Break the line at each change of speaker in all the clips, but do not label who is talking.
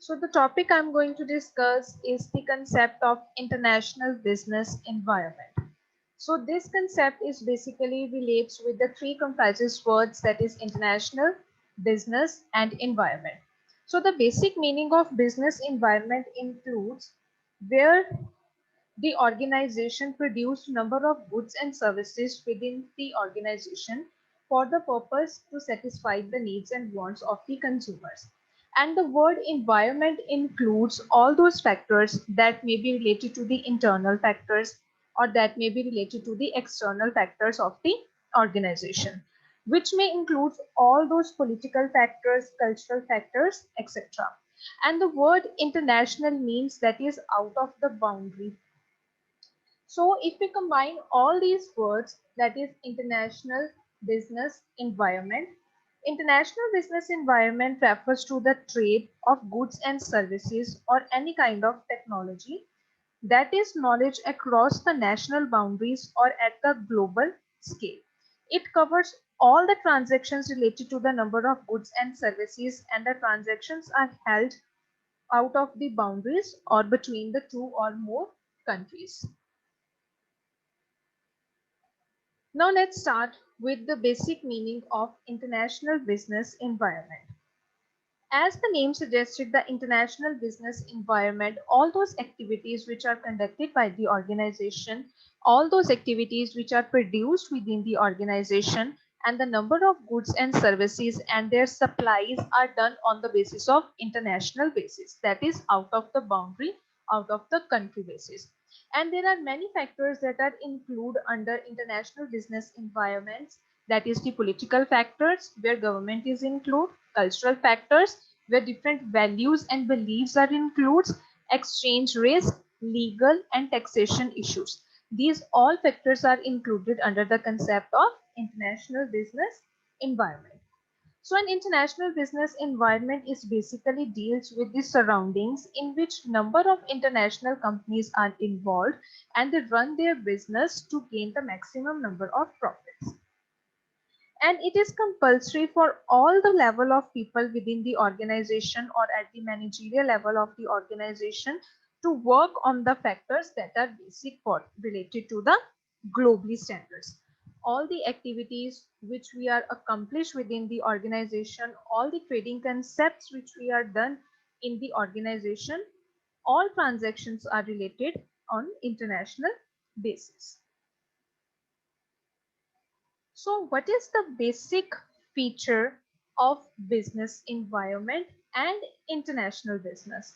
So the topic I'm going to discuss is the concept of international business environment. So this concept is basically relates with the three comprises words, that is international, business and environment. So the basic meaning of business environment includes where the organization produce number of goods and services within the organization for the purpose to satisfy the needs and wants of the consumers. And the word environment includes all those factors that may be related to the internal factors or that may be related to the external factors of the organization, which may include all those political factors, cultural factors, etc. And the word international means that is out of the boundary. So if we combine all these words, that is international business environment, international business environment refers to the trade of goods and services or any kind of technology, that is knowledge across the national boundaries or at the global scale. It covers all the transactions related to the number of goods and services, and the transactions are held out of the boundaries or between the two or more countries. Now let's start with the basic meaning of international business environment. As the name suggested, the international business environment, all those activities which are conducted by the organization, all those activities which are produced within the organization, and the number of goods and services and their supplies are done on the basis of international basis, that is out of the boundary, out of the country basis. And there are many factors that are included under international business environments, that is the political factors where government is included, cultural factors where different values and beliefs are included, exchange risk, legal and taxation issues. These all factors are included under the concept of international business environment. So an international business environment is basically deals with the surroundings in which number of international companies are involved and they run their business to gain the maximum number of profits. And it is compulsory for all the level of people within the organization or at the managerial level of the organization to work on the factors that are basic for related to the globally standards. All the activities which we are accomplished within the organization, all the trading concepts which we are done in the organization, all transactions are related on international basis. So what is the basic feature of business environment and international business?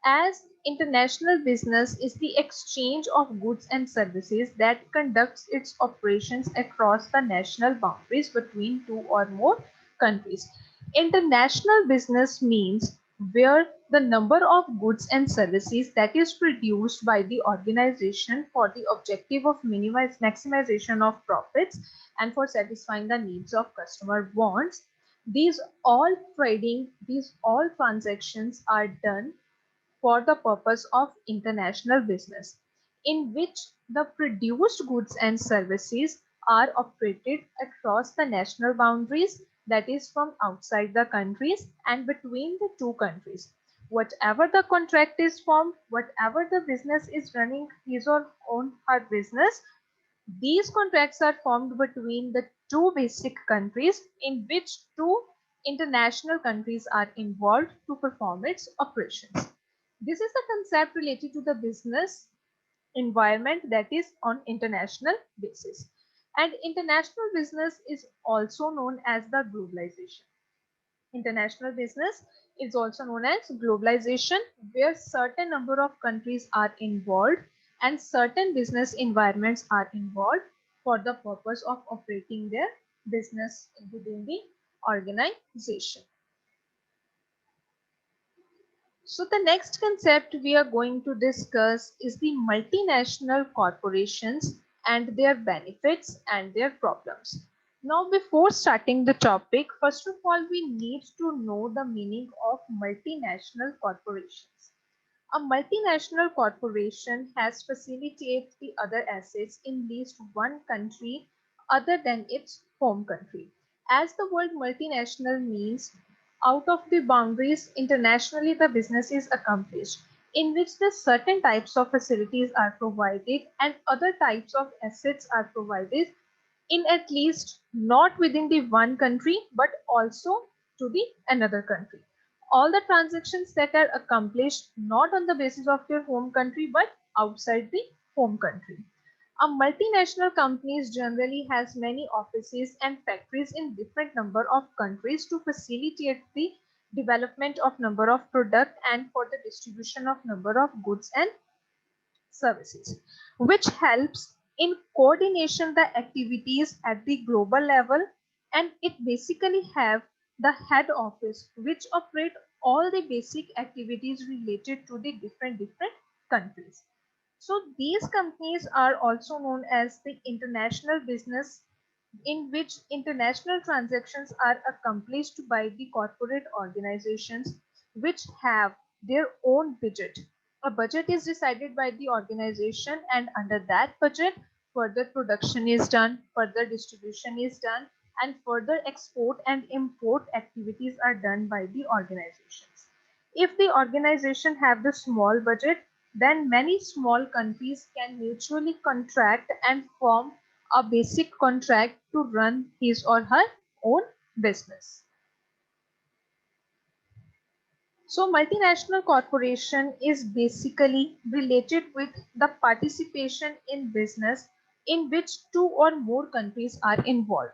As international business is the exchange of goods and services that conducts its operations across the national boundaries between two or more countries. International business means where the number of goods and services that is produced by the organization for the objective of maximization of profits and for satisfying the needs of customer wants, these all trading, these all transactions are done for the purpose of international business, in which the produced goods and services are operated across the national boundaries, that is from outside the countries and between the two countries. Whatever the contract is formed, whatever the business is running his or own her business, these contracts are formed between the two basic countries in which two international countries are involved to perform its operations. This is the concept related to the business environment that is on international basis. And international business is also known as the globalization. International business is also known as globalization, where certain number of countries are involved and certain business environments are involved for the purpose of operating their business within the organization. So the next concept we are going to discuss is the multinational corporations and their benefits and their problems. Now, before starting the topic, first of all, we need to know the meaning of multinational corporations. A multinational corporation has facilitated the other assets in least one country other than its home country. As the word multinational means out of the boundaries internationally the business is accomplished, in which the certain types of facilities are provided and other types of assets are provided in at least not within the one country but also to the another country. All the transactions that are accomplished not on the basis of your home country but outside the home country. A multinational companies generally has many offices and factories in different number of countries to facilitate the development of number of product and for the distribution of number of goods and services, which helps in coordination the activities at the global level. And it basically have the head office which operate all the basic activities related to the different countries. So these companies are also known as the international business, in which international transactions are accomplished by the corporate organizations which have their own budget. A budget is decided by the organization, and under that budget, further production is done, further distribution is done, and further export and import activities are done by the organizations. If the organization have the small budget, then many small countries can mutually contract and form a basic contract to run his or her own business. So multinational corporation is basically related with the participation in business in which two or more countries are involved.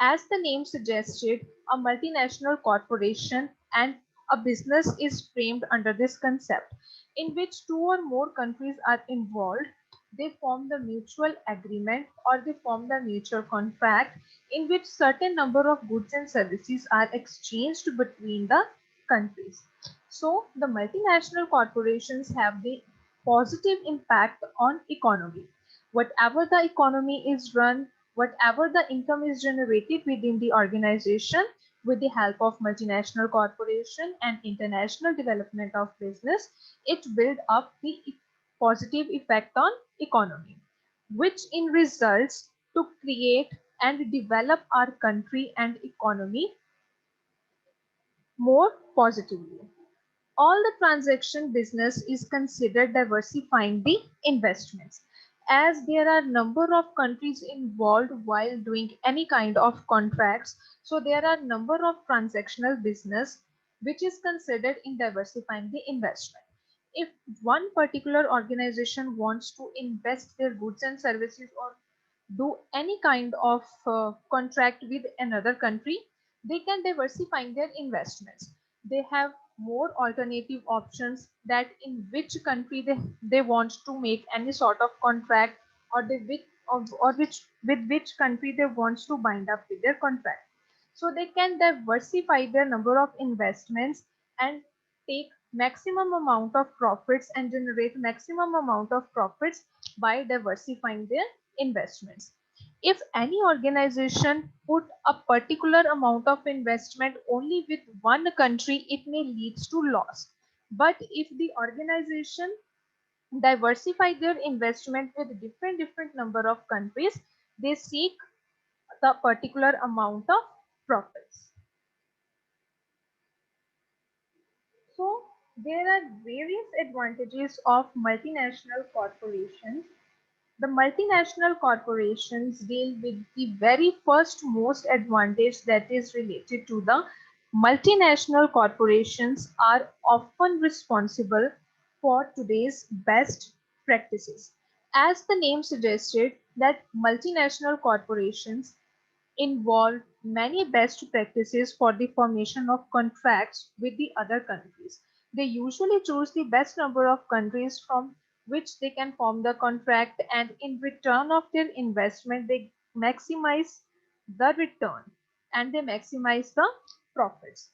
As the name suggested, a multinational corporation and a business is framed under this concept, in which two or more countries are involved. They form the mutual agreement or they form the mutual contract in which certain number of goods and services are exchanged between the countries. So the multinational corporations have the positive impact on economy. Whatever the economy is run, whatever the income is generated within the organization with the help of multinational corporation and international development of business, it build up the positive effect on economy, which in results to create and develop our country and economy more positively. All the transaction business is considered diversifying the investments, as there are number of countries involved while doing any kind of contracts. So there are number of transactional business which is considered in diversifying the investment. If one particular organization wants to invest their goods and services or do any kind of contract with another country, they can diversify their investments. They have more alternative options that in which country they want to make any sort of contract, or they which or which with which country they want to bind up with their contract. So they can diversify their number of investments and take maximum amount of profits and generate maximum amount of profits by diversifying their investments. If any organization put a particular amount of investment only with one country, it may lead to loss. But if the organization diversify their investment with different number of countries, they seek the particular amount of profits. So there are various advantages of multinational corporations. The multinational corporations deal with the very first most advantage, that is related to the multinational corporations are often responsible for today's best practices. As the name suggested, that multinational corporations involve many best practices for the formation of contracts with the other countries. They usually choose the best number of countries from which they can form the contract, and in return of their investment, they maximize the return and they maximize the profits.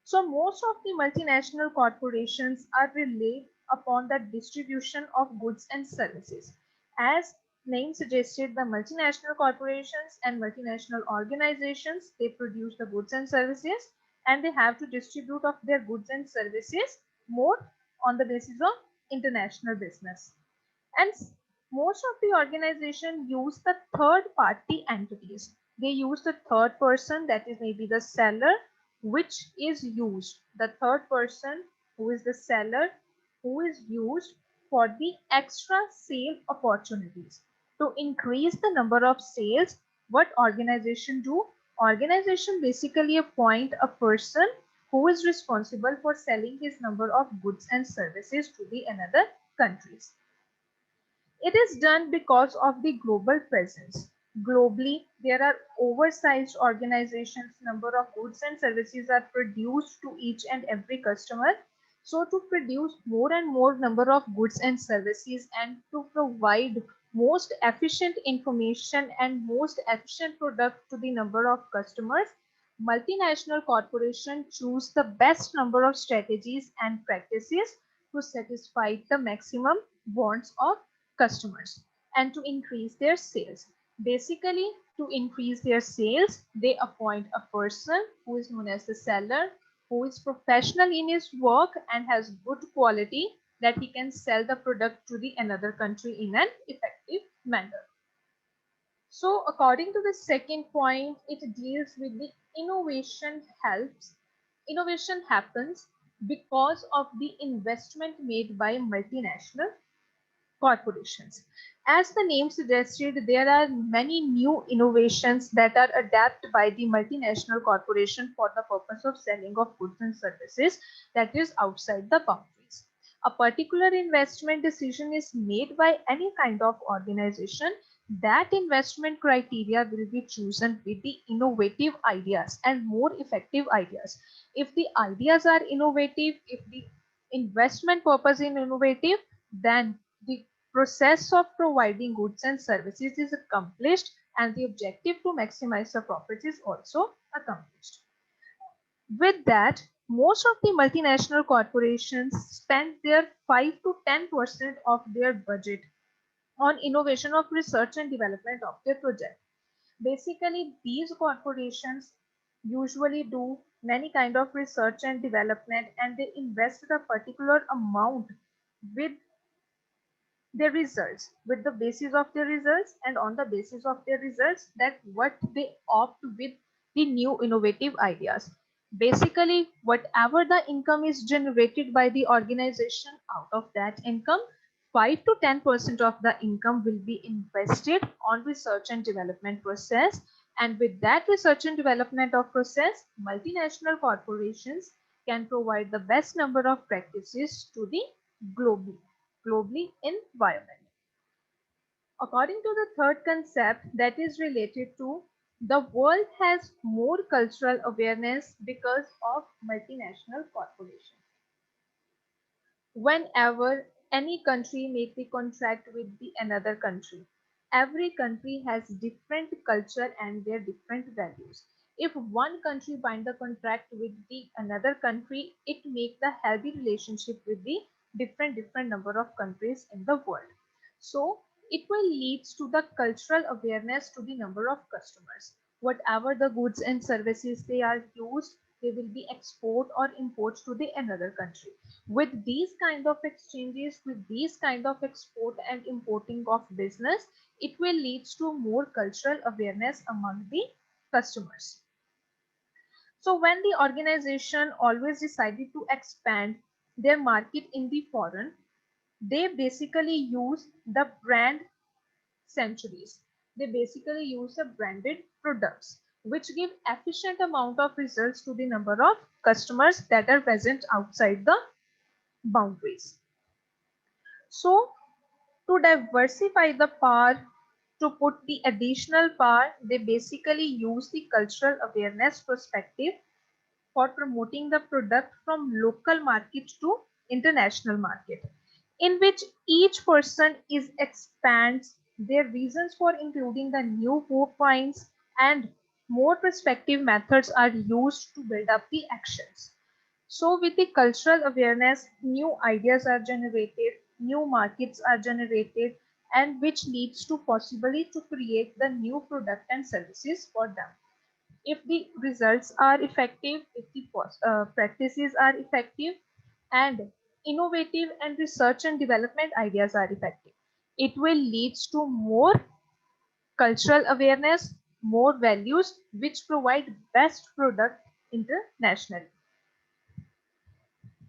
So most of the multinational corporations are relied upon the distribution of goods and services. As name suggested, the multinational corporations and multinational organizations, they produce the goods and services, and they have to distribute of their goods and services more on the basis of international business. And most of the organization use the third party entities. They use the third person, that is maybe the seller which is used, the third person who is the seller, who is used for the extra sale opportunities. To increase the number of sales, what organization do? Organization basically appoint a person who is responsible for selling his number of goods and services to the another countries. It is done because of the global presence. Globally, there are oversized organizations, number of goods and services are produced to each and every customer. So to produce more and more number of goods and services and to provide most efficient information and most efficient product to the number of customers, multinational corporation choose the best number of strategies and practices to satisfy the maximum wants of customers and to increase their sales. Basically, to increase their sales, they appoint a person who is known as the seller, who is professional in his work and has good quality that he can sell the product to the another country in an effective manner. So according to the second point, it deals with the innovation helps. Innovation happens because of the investment made by multinational corporations. As the name suggested, there are many new innovations that are adapted by the multinational corporation for the purpose of selling of goods and services that is outside the boundaries. A particular investment decision is made by any kind of organization. That investment criteria will be chosen with the innovative ideas and more effective ideas. If the ideas are innovative, if the investment purpose is innovative, then the process of providing goods and services is accomplished and the objective to maximize the profits is also accomplished. With that, most of the multinational corporations spend their 5 to 10% of their budget on innovation of research and development of their project. Basically, these corporations usually do many kind of research and development and they invest a particular amount with their results, with the basis of their results, and on the basis of their results that what they opt with the new innovative ideas. Basically, whatever the income is generated by the organization, out of that income 5 to 10% of the income will be invested on research and development process, and with that research and development of process, multinational corporations can provide the best number of practices to the globally environment. According to the third concept that is related to the world has more cultural awareness because of multinational corporations. Whenever any country make the contract with the another country, every country has different culture and their different values. If one country bind the contract with the another country, it make the healthy relationship with the different number of countries in the world. So it will leads to the cultural awareness to the number of customers. Whatever the goods and services they are used, they will be export or import to the another country. With these kind of exchanges, with these kind of export and importing of business, it will lead to more cultural awareness among the customers. So when the organization always decided to expand their market in the foreign, they basically use the brand centuries. They basically use the branded products which give efficient amount of results to the number of customers that are present outside the boundaries. So to diversify the power, to put the additional power, they basically use the cultural awareness perspective for promoting the product from local market to international market, in which each person is expands their reasons for including the new viewpoints and more perspective methods are used to build up the actions. So with the cultural awareness, new ideas are generated, new markets are generated, and which leads to possibly to create the new product and services for them. If the results are effective, if the practices are effective, and innovative and research and development ideas are effective, it will lead to more cultural awareness, more values, which provide best product internationally.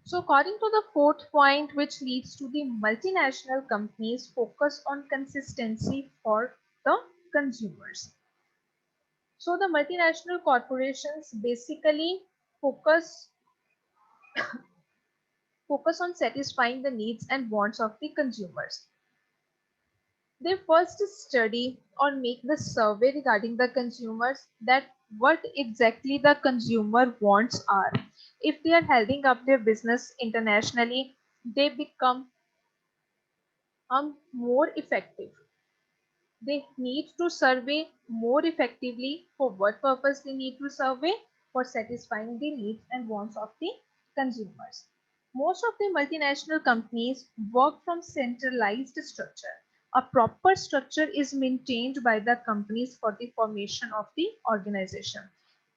So according to the fourth point, which leads to the multinational companies focus on consistency for the consumers. So the multinational corporations basically focus on satisfying the needs and wants of the consumers. They first study or make the survey regarding the consumers, that what exactly the consumer wants are. If they are heading up their business internationally, they become more effective. They need to survey more effectively. For what purpose they need to survey? For satisfying the needs and wants of the consumers. Most of the multinational companies work from centralized structure. A proper structure is maintained by the companies for the formation of the organization.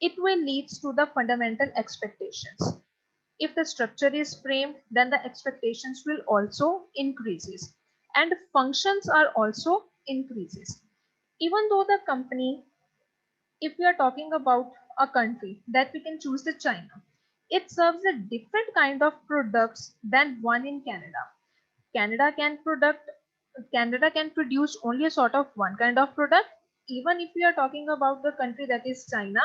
It will lead to the fundamental expectations. If the structure is framed, then the expectations will also increases and functions are also increases. Even though the company, if we are talking about a country that we can choose the China, it serves a different kind of products than one in Canada. Canada can product Canada can produce only a sort of one kind of product. Even if we are talking about the country that is China,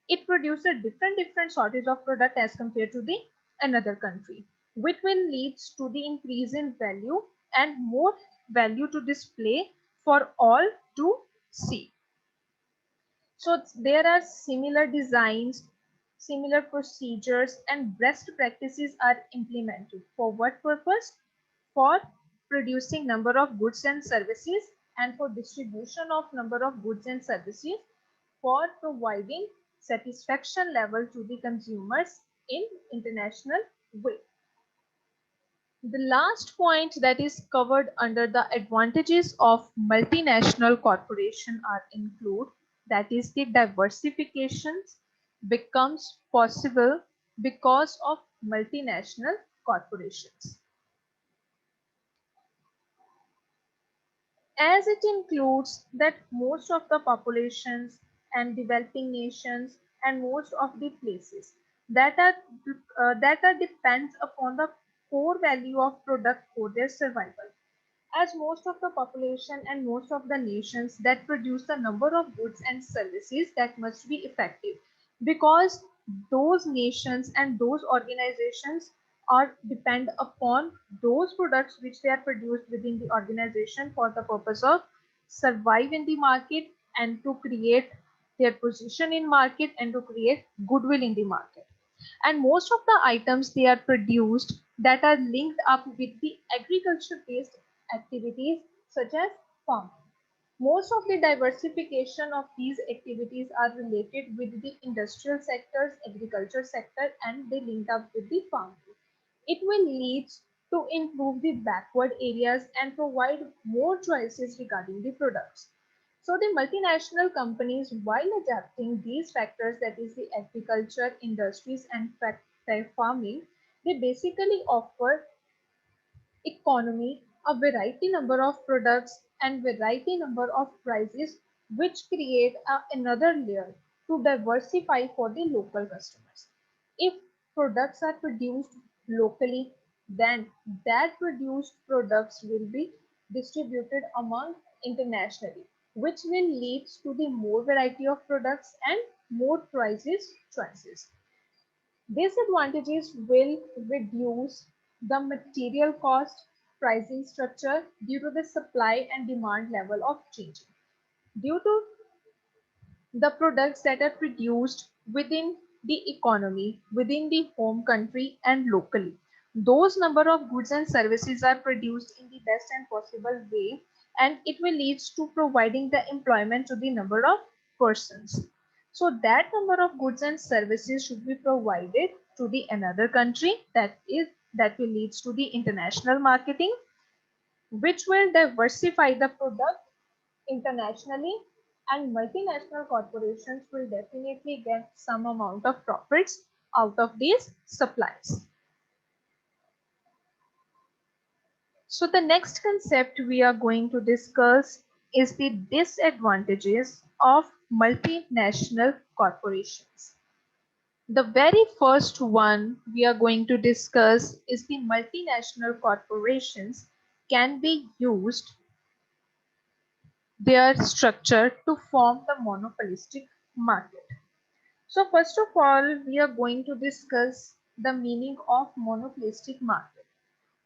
it produces a different sortage of product as compared to the another country, which will lead to the increase in value and more value to display for all to see. So there are similar designs, similar procedures, and best practices are implemented. For what purpose? For producing number of goods and services and for distribution of number of goods and services, for providing satisfaction level to the consumers in international way. The last point that is covered under the advantages of multinational corporation are include, that is the diversification becomes possible because of multinational corporations. As it includes that most of the populations and developing nations and most of the places that are depends upon the core value of product for their survival, as most of the population and most of the nations that produce the number of goods and services that must be effective, because those nations and those organizations are depend upon those products which they are produced within the organization for the purpose of survive in the market and to create their position in market and to create goodwill in the market. And most of the items they are produced that are linked up with the agriculture based activities such as farming. Most of the diversification of these activities are related with the industrial sectors, agriculture sector, and they linked up with the farming. It will lead to improve the backward areas and provide more choices regarding the products. So the multinational companies, while adapting these factors, that is the agriculture, industries, and farming, they basically offer economy a variety number of products and variety number of prices, which create another layer to diversify for the local customers. If products are produced locally, then that produced products will be distributed among internationally, which will lead to the more variety of products and more prices choices. Disadvantages will reduce the material cost pricing structure due to the supply and demand level of changing. Due to the products that are produced within the economy, within the home country and locally, those number of goods and services are produced in the best and possible way, and it will lead to providing the employment to the number of persons. So that number of goods and services should be provided to the another country, that will lead to the international marketing, which will diversify the product internationally, and multinational corporations will definitely get some amount of profits out of these supplies. So the next concept we are going to discuss is the disadvantages of multinational corporations. The very first one we are going to discuss is the multinational corporations can be used their structure to form the monopolistic market. So first of all, we are going to discuss the meaning of monopolistic market.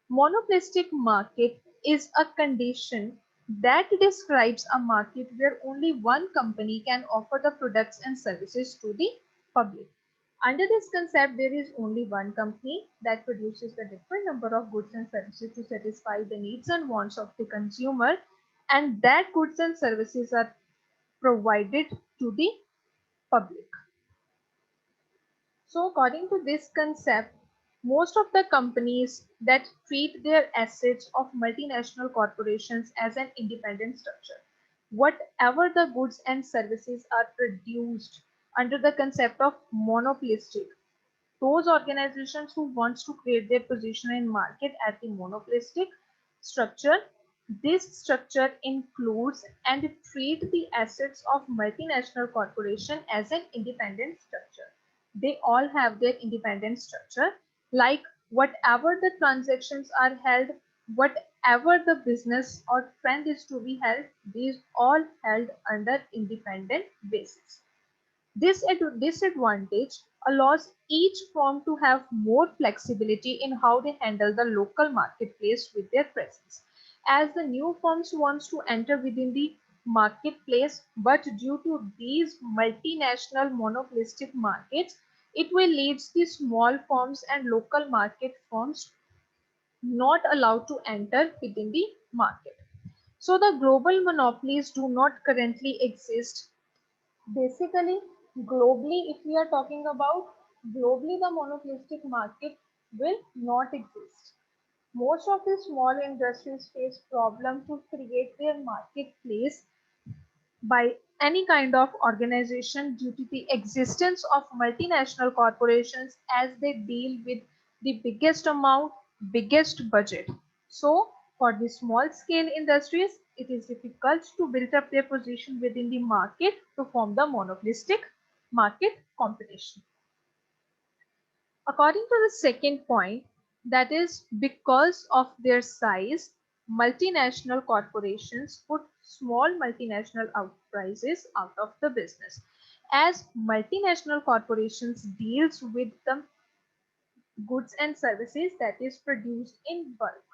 Monopolistic market is a condition that describes a market where only one company can offer the products and services to the public. Under this concept, there is only one company that produces the different number of goods and services to satisfy the needs and wants of the consumer, and that goods and services are provided to the public. So according to this concept, most of the companies that treat their assets of multinational corporations as an independent structure. Whatever the goods and services are produced under the concept of monopolistic, those organizations who wants to create their position in market at the monopolistic structure, this structure includes and treat the assets of multinational corporation as an independent structure. They all have their independent structure, like whatever the transactions are held, whatever the business or trend is to be held, these all held under independent basis. This disadvantage allows each firm to have more flexibility in how they handle the local marketplace with their presence. As the new firms wants to enter within the marketplace, but due to these multinational monopolistic markets, it will lead the small firms and local market firms not allowed to enter within the market. So the global monopolies do not currently exist. Basically, globally, if we are talking about globally, the monopolistic market will not exist. Most of the small industries face problem to create their marketplace by any kind of organization due to the existence of multinational corporations as they deal with the biggest amount, biggest budget. So, for the small scale industries, it is difficult to build up their position within the market to form the monopolistic market competition. According to the second point, that is because of their size, multinational corporations put small multinational enterprises out of the business. As multinational corporations deals with the goods and services that is produced in bulk,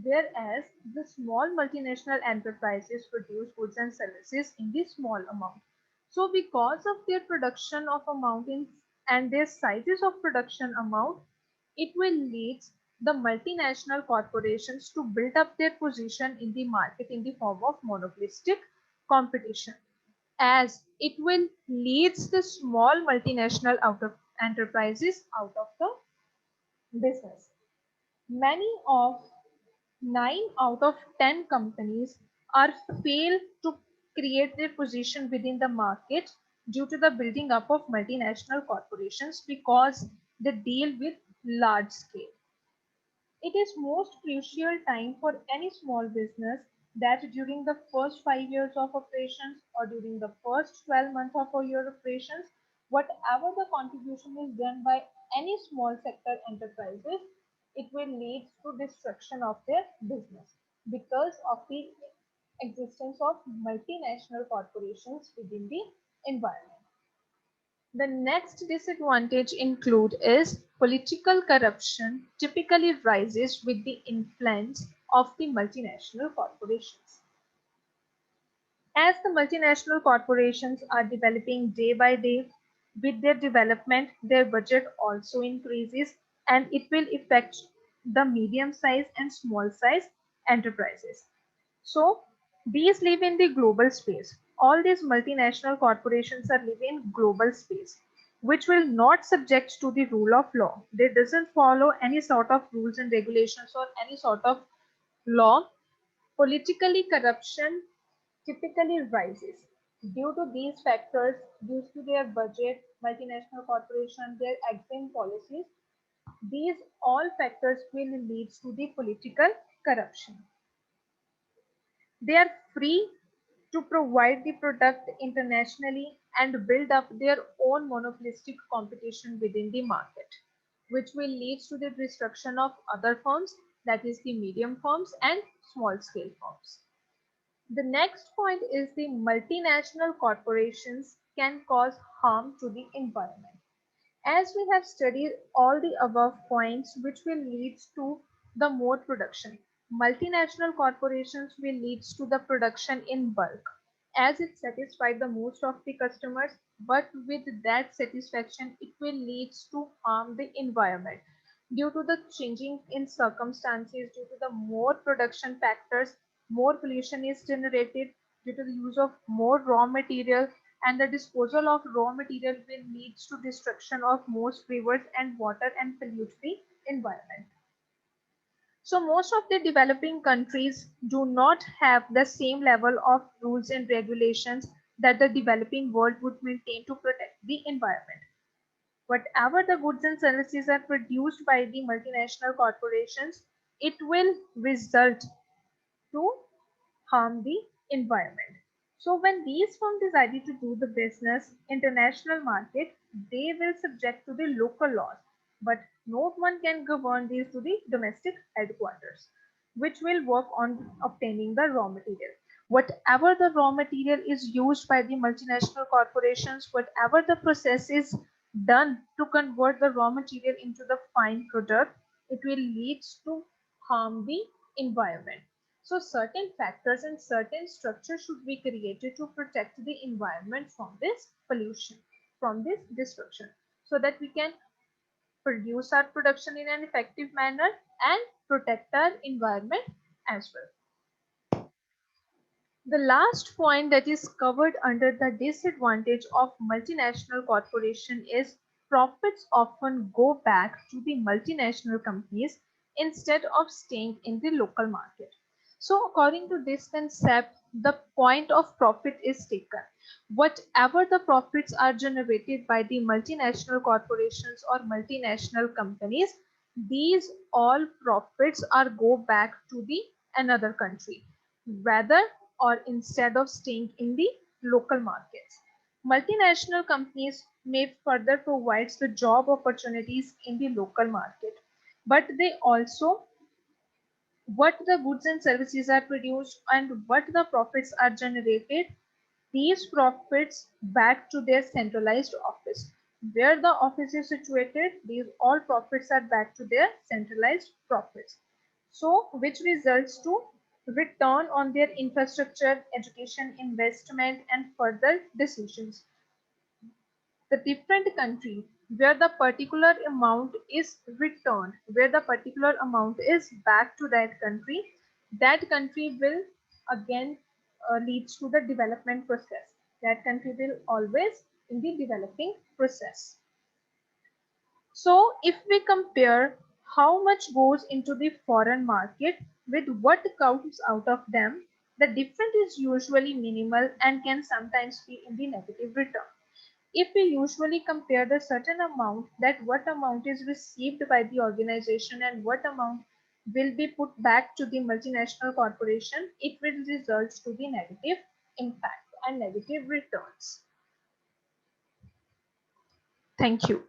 whereas the small multinational enterprises produce goods and services in the small amount. So because of their production of amount and their sizes of production amount, it will lead the multinational corporations to build up their position in the market in the form of monopolistic competition, as it will lead the small multinational enterprises out of the business. Many of 9 out of 10 companies are fail to create their position within the market due to the building up of multinational corporations because they deal with large scale. It is most crucial time for any small business that during the first 5 years of operations or during the first 12 months of your operations, whatever the contribution is done by any small sector enterprises, it will lead to destruction of their business because of the existence of multinational corporations within the environment. The next disadvantage include is political corruption typically rises with the influence of the multinational corporations. As the multinational corporations are developing day by day, with their development, their budget also increases and it will affect the medium size and small size enterprises. So these live in the global space. All these multinational corporations are living in global space, which will not subject to the rule of law. They doesn't follow any sort of rules and regulations or any sort of law. Politically corruption typically rises. Due to these factors, due to their budget, multinational corporation, their exempt policies, these all factors will lead to the political corruption. They are free to provide the product internationally and build up their own monopolistic competition within the market, which will lead to the destruction of other firms, that is the medium firms and small scale firms. The next point is the multinational corporations can cause harm to the environment. As we have studied all the above points which will lead to the more production, multinational corporations will lead to the production in bulk as it satisfies the most of the customers, but with that satisfaction it will lead to harm the environment due to the changing in circumstances, due to the more production factors, more pollution is generated due to the use of more raw material, and the disposal of raw material will lead to destruction of most rivers and water and pollute the environment. So most of the developing countries do not have the same level of rules and regulations that the developing world would maintain to protect the environment. Whatever the goods and services are produced by the multinational corporations, it will result to harm the environment. So when these firms decided to do the business international market, they will subject to the local laws, but no one can govern these to the domestic headquarters, which will work on obtaining the raw material. Whatever the raw material is used by the multinational corporations, whatever the process is done to convert the raw material into the fine product, it will lead to harm the environment. So certain factors and certain structures should be created to protect the environment from this pollution, from this destruction, so that we can produce our production in an effective manner and protect our environment as well. The last point that is covered under the disadvantage of multinational corporation is profits often go back to the multinational companies instead of staying in the local market. So according to this concept, the point of profit is taken. Whatever the profits are generated by the multinational corporations or multinational companies, these all profits are go back to the another country, rather or instead of staying in the local markets. Multinational companies may further provide the job opportunities in the local market, but they also what the goods and services are produced and what the profits are generated, these profits back to their centralized office. Where the office is situated, these all profits are back to their centralized profits. So, which results to return on their infrastructure, education, investment, and further decisions. The different country where the particular amount is returned, where the particular amount is back to that country will again leads to the development process. That country will always in the developing process. So if we compare how much goes into the foreign market with what comes out of them, the difference is usually minimal and can sometimes be in the negative return. If we usually compare the certain amount, that what amount is received by the organization and what amount will be put back to the multinational corporation, it will result to the negative impact and negative returns. Thank you.